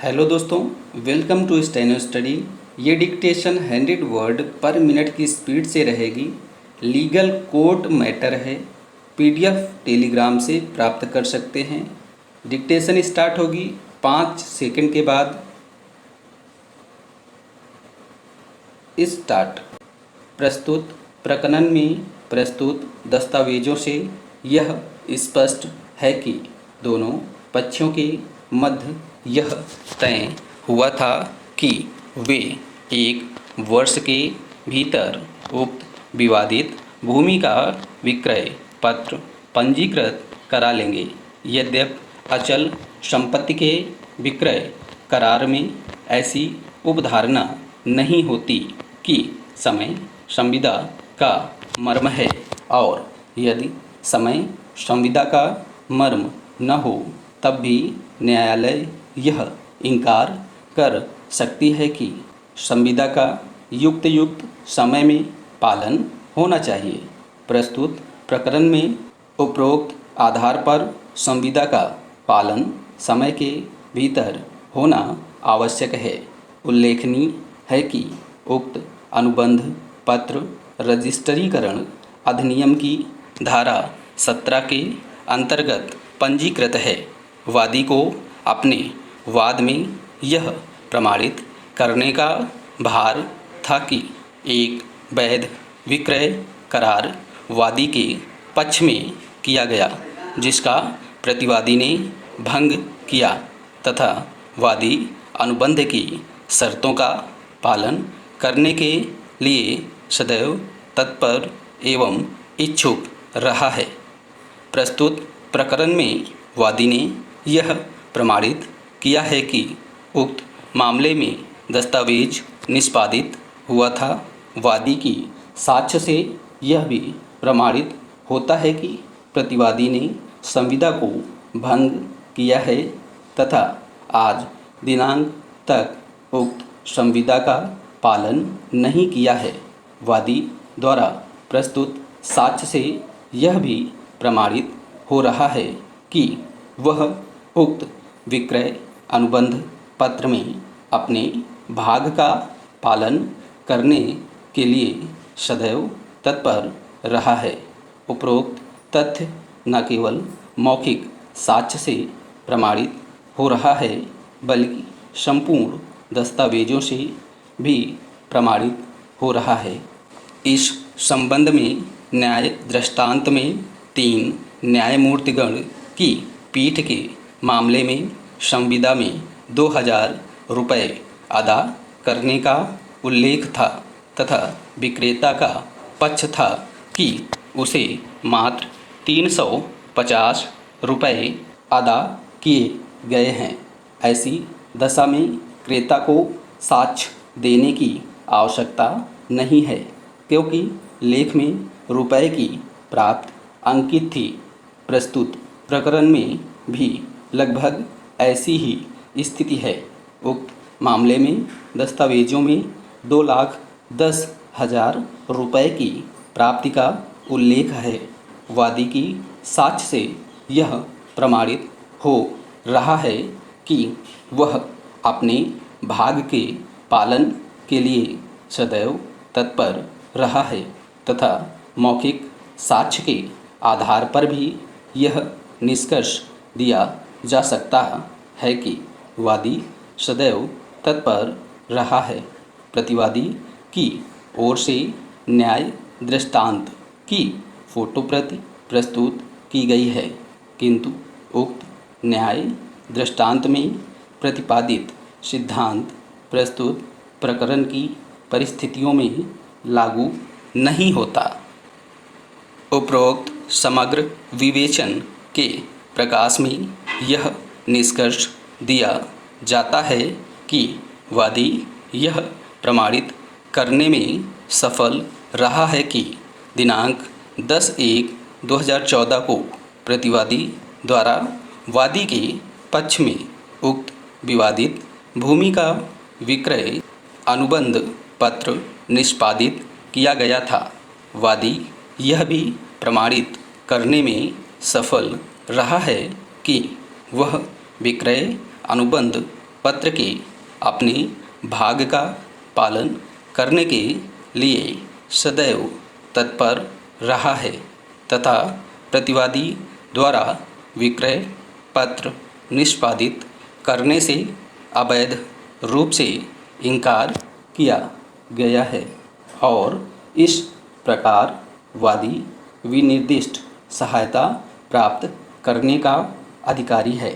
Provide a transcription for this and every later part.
Hello दोस्तों, welcome to steno study. ये dictation 100 word पर मिनट की स्पीड से रहेगी। लीगल कोर्ट मैटर है। पीडीएफ टेलीग्राम से प्राप्त कर सकते हैं। डिक्टेशन स्टार्ट होगी 5 सेकंड के बाद। स्टार्ट। प्रस्तुत प्रकरण में प्रस्तुत दस्तावेजों से यह स्पष्ट है कि दोनों पक्षों के मध्य यह तय हुआ था कि वे 1 वर्ष के भीतर उक्त विवादित भूमि का विक्रय पत्र पंजीकृत करा लेंगे। यद्यपि अचल संपत्ति के विक्रय करार में ऐसी उपधारणा नहीं होती कि समय संविदा का मर्म है, और यदि समय संविदा का मर्म न हो तब भी न्यायालय यह इनकार कर सकती है कि संविदा का युक्त समय में पालन होना चाहिए। प्रस्तुत प्रकरण में उपरोक्त आधार पर संविदा का पालन समय के भीतर होना आवश्यक है। उल्लेखनीय है कि उक्त अनुबंध पत्र रजिस्ट्रीकरण अधिनियम की धारा 17 के अंतर्गत पंजीकृत है। वादी को अपने वाद में यह प्रमाणित करने का भार था कि एक वैध विक्रय करार वादी के पक्ष में किया गया, जिसका प्रतिवादी ने भंग किया, तथा वादी अनुबंध की शर्तों का पालन करने के लिए सदैव तत्पर एवं इच्छुक रहा है। प्रस्तुत प्रकरण में वादी ने यह प्रमाणित किया है कि उक्त मामले में दस्तावेज निष्पादित हुआ था। वादी की साक्ष्य से यह भी प्रमाणित होता है कि प्रतिवादी ने संविदा को भंग किया है तथा आज दिनांक तक उक्त संविदा का पालन नहीं किया है। वादी द्वारा प्रस्तुत साक्ष्य से यह भी प्रमाणित हो रहा है कि वह उक्त विक्रय अनुबंध पत्र में अपने भाग का पालन करने के लिए सदैव तत्पर रहा है। उपरोक्त तथ्य न केवल मौखिक साक्ष्य से प्रमाणित हो रहा है, बल्कि संपूर्ण दस्तावेजों से भी प्रमाणित हो रहा है। इस संबंध में न्याय दृष्टांत में 3 न्यायमूर्तिगण की पीठ के मामले में संविदा में 2000 रुपये अदा करने का उल्लेख था तथा विक्रेता का पक्ष था कि उसे मात्र 350 रुपये अदा किए गए हैं। ऐसी दशा में क्रेता को साक्ष्य देने की आवश्यकता नहीं है, क्योंकि लेख में रुपये की प्राप्त अंकित थी। प्रस्तुत प्रकरण में भी लगभग ऐसी ही स्थिति है। उक्त मामले में दस्तावेजों में 2,10,000 रुपये की प्राप्ति का उल्लेख है। वादी की साक्ष्य से यह प्रमाणित हो रहा है कि वह अपने भाग के पालन के लिए सदैव तत्पर रहा है तथा मौखिक साक्ष्य के आधार पर भी यह निष्कर्ष दिया जा सकता है कि वादी सदैव तत्पर रहा है। प्रतिवादी की ओर से न्याय दृष्टांत की फोटोप्रति प्रस्तुत की गई है, किंतु उक्त न्याय दृष्टांत में प्रतिपादित सिद्धांत प्रस्तुत प्रकरण की परिस्थितियों में लागू नहीं होता। उपरोक्त समग्र विवेचन के प्रकाश में यह निष्कर्ष दिया जाता है कि वादी यह प्रमाणित करने में सफल रहा है कि दिनांक 10/1/2014 को प्रतिवादी द्वारा वादी के पक्ष में उक्त विवादित भूमि का विक्रय अनुबंध पत्र निष्पादित किया गया था। वादी यह भी प्रमाणित करने में सफल रहा है कि वह विक्रय अनुबंध पत्र के अपने भाग का पालन करने के लिए सदैव तत्पर रहा है तथा प्रतिवादी द्वारा विक्रय पत्र निष्पादित करने से अवैध रूप से इनकार किया गया है और इस प्रकार वादी विनिर्दिष्ट सहायता प्राप्त करने का अधिकारी है।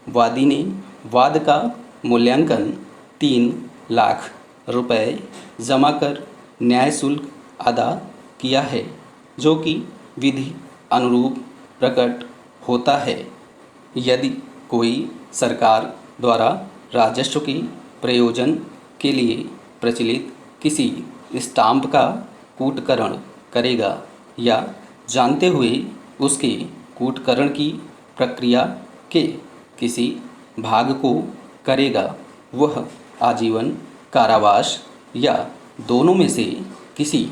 वादी ने वाद का मूल्यांकन 3 लाख रुपए जमा कर न्याय शुल्क अदा किया है, जो कि विधि अनुरूप प्रकट होता है। यदि कोई सरकार द्वारा राजस्व के प्रयोजन के लिए प्रचलित किसी स्टाम्प का कूटकरण करेगा या जानते हुए उसके कूटकरण की प्रक्रिया के किसी भाग को करेगा, वह आजीवन कारावास या दोनों में से किसी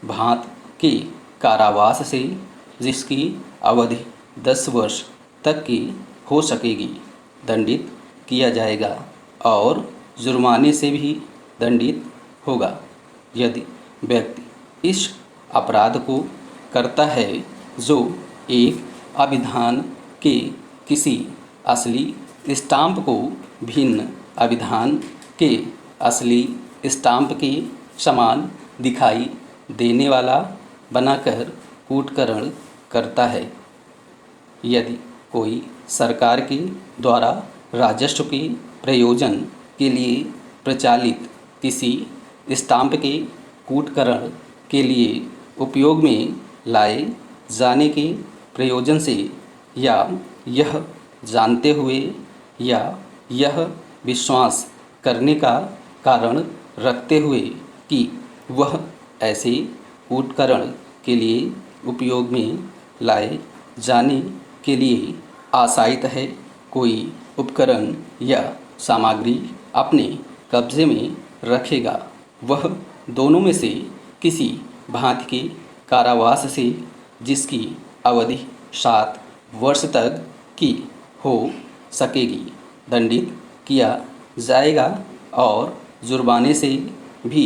भांत के कारावास से, जिसकी अवधि 10 वर्ष तक की हो सकेगी, दंडित किया जाएगा और जुर्माने से भी दंडित होगा। यदि व्यक्ति इस अपराध को करता है जो एक अभिधान के किसी असली स्टाम्प को भिन्न अभिधान के असली स्टाम्प के समान दिखाई देने वाला बनाकर कूटकरण करता है। यदि कोई सरकार के द्वारा राजस्व के प्रयोजन के लिए प्रचालित किसी स्टाम्प के कूटकरण के लिए उपयोग में लाए जाने के प्रयोजन से या यह जानते हुए या यह विश्वास करने का कारण रखते हुए कि वह ऐसे कूटकरण के लिए उपयोग में लाए जाने के लिए आशायित है, कोई उपकरण या सामग्री अपने कब्जे में रखेगा, वह दोनों में से किसी भांति के कारावास से, जिसकी अवधि 7 वर्ष तक की हो सकेगी, दंडित किया जाएगा और जुर्माने से भी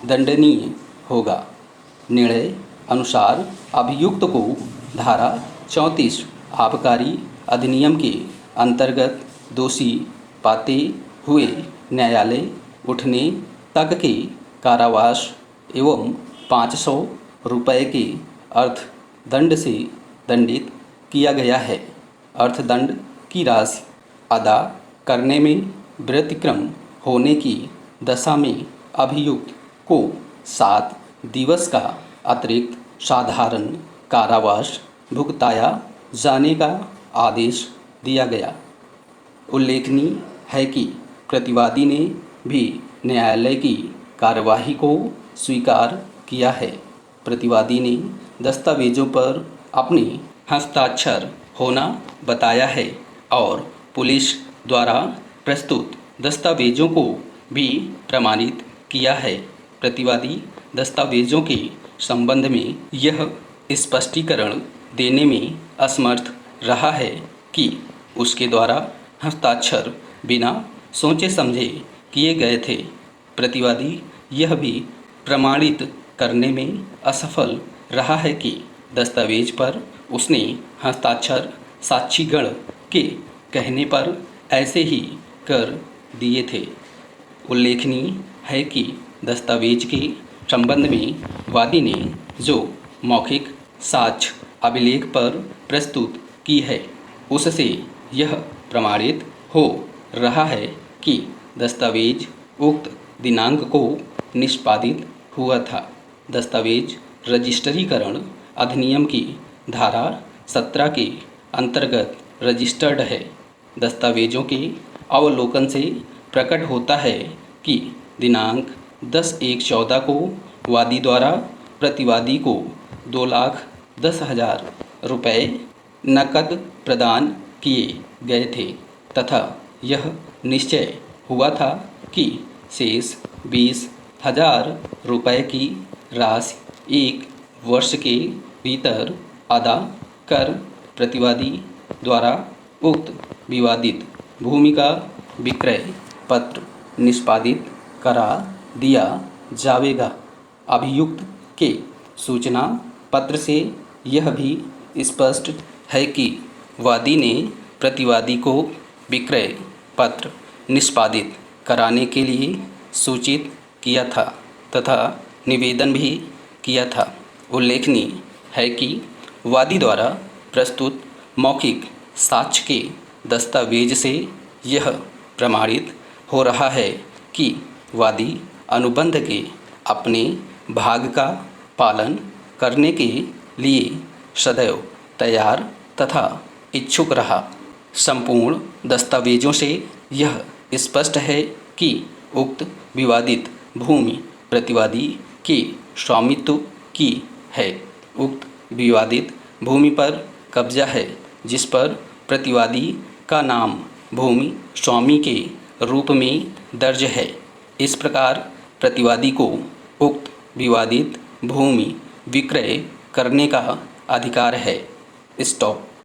दंडनीय होगा। निर्णय अनुसार अभियुक्त को धारा 34 आबकारी अधिनियम के अंतर्गत दोषी पाते हुए न्यायालय उठने तक के कारावास एवं 500 रुपये के अर्थदंड से दंडित किया गया है। अर्थदंड की राशि अदा करने में व्यतिक्रम होने की दशा में अभियुक्त को 7 दिवस का अतिरिक्त साधारण कारावास भुगताया जाने का आदेश दिया गया। उल्लेखनीय है कि प्रतिवादी ने भी न्यायालय की कार्यवाही को स्वीकार किया है। प्रतिवादी ने दस्तावेजों पर अपने हस्ताक्षर होना बताया है और पुलिस द्वारा प्रस्तुत दस्तावेजों को भी प्रमाणित किया है। प्रतिवादी दस्तावेजों के संबंध में यह स्पष्टीकरण देने में असमर्थ रहा है कि उसके द्वारा हस्ताक्षर बिना सोचे समझे किए गए थे। प्रतिवादी यह भी प्रमाणित करने में असफल रहा है कि दस्तावेज पर उसने हस्ताक्षर साक्षीगण के कहने पर ऐसे ही कर दिए थे। उल्लेखनीय है कि दस्तावेज के संबंध में वादी ने जो मौखिक साक्ष्य अभिलेख पर प्रस्तुत की है, उससे यह प्रमाणित हो रहा है कि दस्तावेज उक्त दिनांक को निष्पादित हुआ था। दस्तावेज रजिस्ट्रीकरण अधिनियम की धारा 17 के अंतर्गत रजिस्टर्ड है। दस्तावेजों के अवलोकन से प्रकट होता है कि दिनांक 10/1/14 को वादी द्वारा प्रतिवादी को 2,10,000 रुपये नकद प्रदान किए गए थे तथा यह निश्चय हुआ था कि शेष 20,000 रुपये की राशि 1 वर्ष के भीतर अदा कर प्रतिवादी द्वारा उक्त विवादित भूमि का विक्रय पत्र निष्पादित करा दिया जाएगा। अभियुक्त के सूचना पत्र से यह भी स्पष्ट है कि वादी ने प्रतिवादी को विक्रय पत्र निष्पादित कराने के लिए सूचित किया था तथा निवेदन भी किया था। उल्लेखनीय है कि वादी द्वारा प्रस्तुत मौखिक साक्ष्य के दस्तावेज से यह प्रमाणित हो रहा है कि वादी अनुबंध के अपने भाग का पालन करने के लिए सदैव तैयार तथा इच्छुक रहा। संपूर्ण दस्तावेजों से यह स्पष्ट है कि उक्त विवादित भूमि प्रतिवादी के स्वामित्व की है। उक्त विवादित भूमि पर कब्जा है जिस पर प्रतिवादी का नाम भूमि स्वामी के रूप में दर्ज है। इस प्रकार प्रतिवादी को उक्त विवादित भूमि विक्रय करने का अधिकार है। स्टॉप।